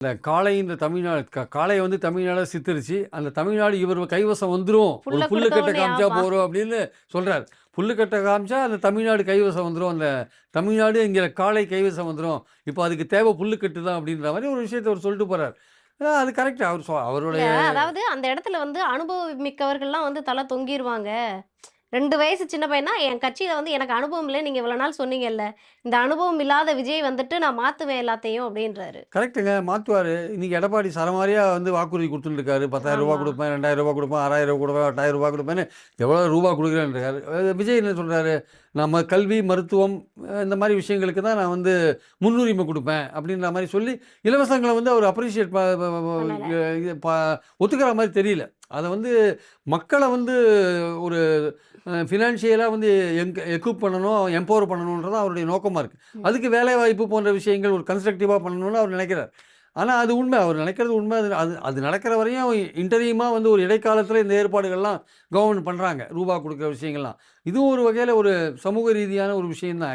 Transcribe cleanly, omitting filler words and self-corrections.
இந்த காளைன்ற தமிழ்நாடு காளைய வந்து தமிழ்நாடா சித்தரிச்சு, அந்த தமிழ்நாடு இவர் கைவசம் வந்துரும். ஒரு புல்ல குடுத்த புல்லுக்கட்ட உடனே காமிச்சா ஆமா. போதும் அப்படின்னு சொல்றாரு. புல்லுக்கட்ட காமிச்சா அந்த தமிழ்நாடு கைவசம் வந்துரும். அந்த தமிழ்நாடுங்கிற காளை கைவசம் வந்துரும். இப்போ அதுக்கு தேவை புல்லுக்கட்டு தான் அப்படின்ற மாரி ஒரு விஷயத்த அவரு சொல்லிட்டு போறாரு. அது கரெக்ட். இல்ல அவருடைய அதாவது அந்த இடத்துல வந்து அனுபவம் மிக்கவர்கள்லாம் வந்து தல தொங்கிருவாங்க. 2 வயசு சின்ன பையன்னா, என் கட்சியில வந்து எனக்கு அனுபவம் இல்ல. நீங்க இவ்வளோ நாள் சொன்னீங்கல்ல. இந்த அனுபவம் இல்லாத விஜய் வந்துட்டு நான் மாத்துவேன் எல்லாத்தையும் அப்டின்றாரு. கரெக்ட்டுங்க. மாத்துவாரு. இன்னைக்கு எடப்பாடி சரமாரியா வந்து வாக்குறுதி குடுத்துட்டு இருக்காரு. ரூ. 10,000 ஆமா. குடுப்பேன், ரூ. 2,000 குடுப்பேன், ரூ. 6,000 குடுப்பேன், ரூ. 8,000 குடுப்பேன்னு எவ்வளோ ரூபா குடுக்குறேன்றாரு. விஜய் என்ன சொல்றாரு? நம்ம கல்வி, மருத்துவம் இந்த மாரி விஷயங்களுக்கு தான் நான் வந்து முன்னுரிமை குடுப்பேன் அப்டின்ற மாரி சொல்லி, இலவசங்கள வந்து அவர் அப்ரிஷியேட் ப ப ப பண்ணல. இது ஒத்துக்கிற மாரி தெரியல. அத வந்து மக்கள வந்து ஒரு ஃபினான்ஷியலா வந்து எக்விப் பண்ணணும், எம்பவர் பண்ணணுன்றது தான் அவருடைய நோக்கமா இருக்கு. ம். அதுக்கு வேலைவாய்ப்பு போன்ற விஷயங்கள் ஒரு கன்ஸ்ட்ரக்டிவா பண்ணணும்னு அவர் நினைக்கிறார். ஆனா அது உண்மை. அவர் நினைக்கிறது உண்மை. அது அது அது நடக்கிற வரையும் இன்டரிமா வந்து ஒரு இடைக்காலத்தில இந்த ஏற்பாடுகள்லாம் கவர்மெண்ட் பண்றாங்க. ரூபா குடுக்குற விஷயங்கள்லாம். இதுவும் ஒரு வகையில ஒரு சமூக ரீதியான ஒரு விஷயம் தான்.